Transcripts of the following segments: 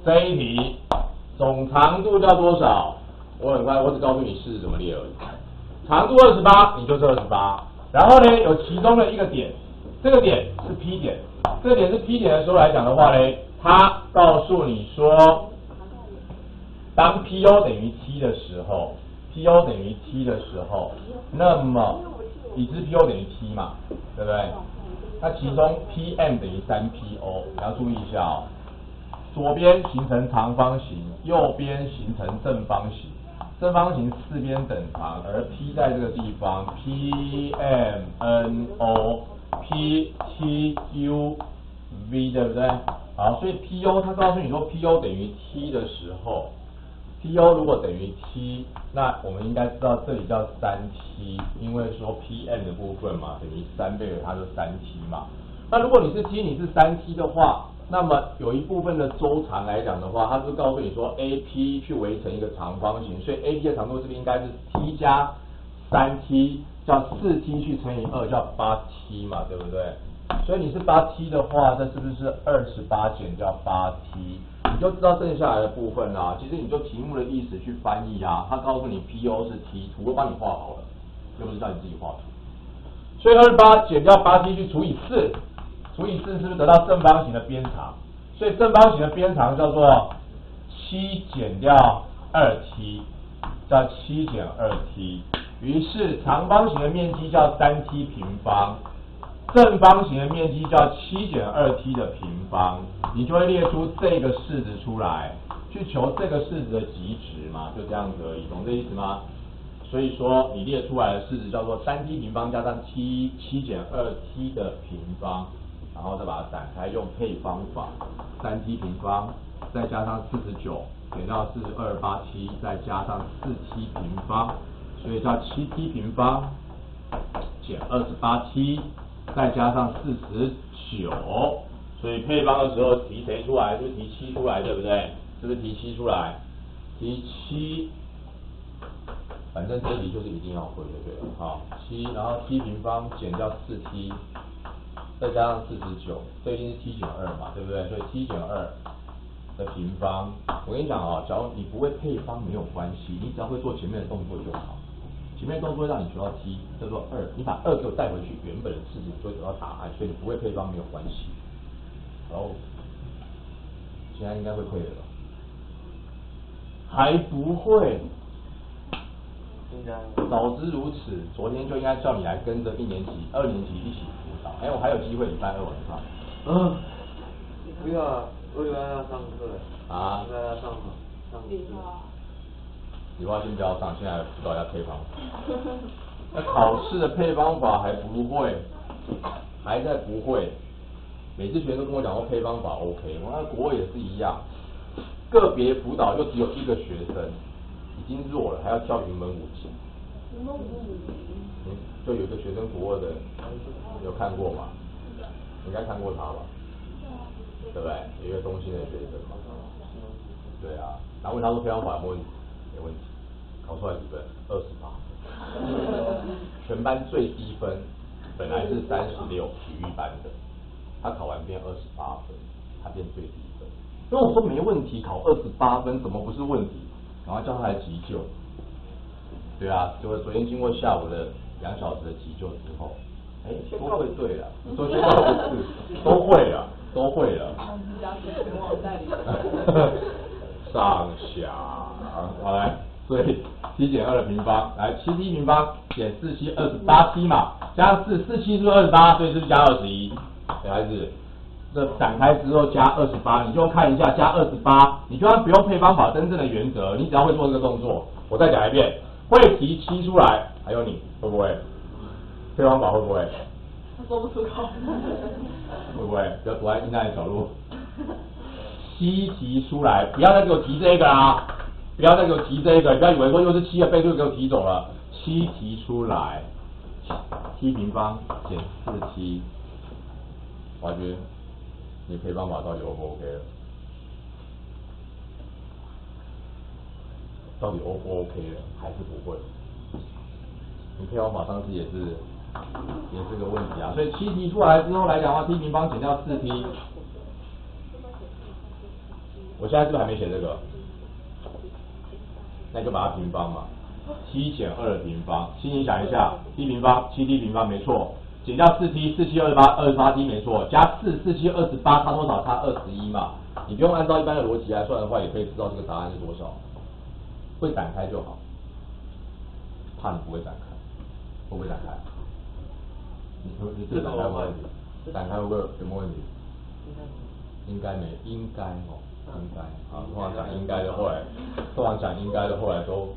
这一题总长度叫多少？我很快，我只告诉你式子怎么列而已。长度28，你就是28。然后呢，有其中的一个点，这个点是 P 点，这个点是 P 点的时候来讲的话呢，它告诉你说，当 PO 等于 T 的时候 ，PO 等于 T 的时候，那么已知 PO 等于 T 嘛，对不对？那其中 PM 等于3PO，你要注意一下哦。左边形成长方形，右边形成正方形。正方形四边等长，而 P 在这个地方 ，PMNO PTUV 对不对？好，所以 PO 它告诉你说 PO 等于 T 的时候 ，PO 如果等于 T， 那我们应该知道这里叫3T， 因为说 PM 的部分嘛，等于3倍的它就3T 嘛。那如果你是 T， 你是3T 的话，那么有一部分的周长来讲的话，它是告诉你说 AP 去围成一个长方形，所以 AP 的长度这边应该是 T 加3T， 叫4T 去乘以2叫8T 嘛，对不对？所以你是8T 的话，这是不是28减掉8T？ 你就知道剩下来的部分啦。其实你就题目的意思去翻译啊，它告诉你 PO 是 T， 图都帮你画好了，又不是叫你自己画图。所以28减掉8T 去除以4。除以4是不是得到正方形的边长？所以正方形的边长叫做7减掉2T， 叫7减2T。于是长方形的面积叫3T 平方，正方形的面积叫7减2T 的平方，你就会列出这个式子出来，去求这个式子的极值嘛，就这样子而已，懂这意思吗？所以说你列出来的式子叫做3T 平方加上7减2T 的平方。然后再把它展开，用配方法，3T 平方再加上49减掉4287，再加上4T 平方，所以叫7T 平方减28T，再加上49，所以配方的时候提谁出来？就提7出来，对不对？是不是提7出来？提7，反正这题就是一定要会就对了。好，7，然后 T 平方减掉4T。再加上49，这一定是 T 减2嘛，对不对？所以 T 减2的平方，我跟你讲啊，假如你不会配方没有关系，你只要会做前面的动作就好。前面的动作会让你学到 T， 叫做2，你把2给我带回去原本的式子，你就会得到答案。所以你不会配方没有关系。然后现在应该会会了吧？还不会？早知如此，昨天就应该叫你来跟着1年级、2年级一起辅导。我还有机会礼拜2晚上。不要啊，我礼拜要上课。啊？礼拜要上理化先不要上，现在辅导一下配方法。那考试的配方法还不会，还在不会。每次学生都跟我讲说配方法 OK， 我那国文也是一样，个别辅导就只有1个学生。已经弱了，还要教云门舞集。就有一个学生国2的，有看过吗？应该看过他吧？对不对？有一个中心的学生嘛。对啊，然后问他说配方法有没有问题？没问题，考出来几分？28分。全班最低分，本来是36，体育班的，他考完变28分，他变最低分。因为我说没问题，考28分怎么不是问题？赶快叫他来急救，对啊，就昨天经过下午的2小时的急救之后，都会对了，都宣告不是，都会了，都会了。上下，好来，所以7减2的平方，来7T 平方减4T 28T 嘛，加上4T 是不是28？所以是不是加21？对还是？这展开之后加28，你就看一下加28，你就算不用配方法真正的原则，你只要会做这个动作，我再讲一遍，会提7出来，还有你会不会？配方法会不会？他说不出口。会不会？不要躲在阴暗的角落。7提出来，不要再给我提这个啦，不要再给我提这个，不要以为说又是7的倍数给我提走了。7提出来 ，T 平方减4T， 华军。你配方法到底 O 不 OK 了？到底 O 不 OK 了？还是不会？你配方法上次也是个问题啊。所以7提出来之后来讲的话 ，T 平方减掉4T，我现在是不是还没写这个？那就把它平方嘛。7减2的平方，心里想一下 ，t 平方7t 平方没错，减掉4t，4×7=28，28t 没错，加4，4×7=28，差多少？差21嘛。你不用按照一般的逻辑来算的话，也可以知道这个答案是多少。会展开就好，怕你不会展开，会不会展开？你这个展开会不会问题？展开会不会有没有问题？应该没，应该哦，应该啊，通常讲应该的后来都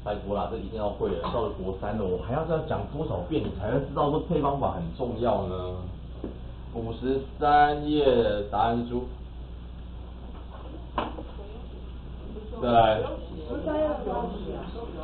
拜托啦，这一定要会的。到了国3了，我还要再讲多少遍，你才能知道说配方法很重要呢？53页答案是出。再来。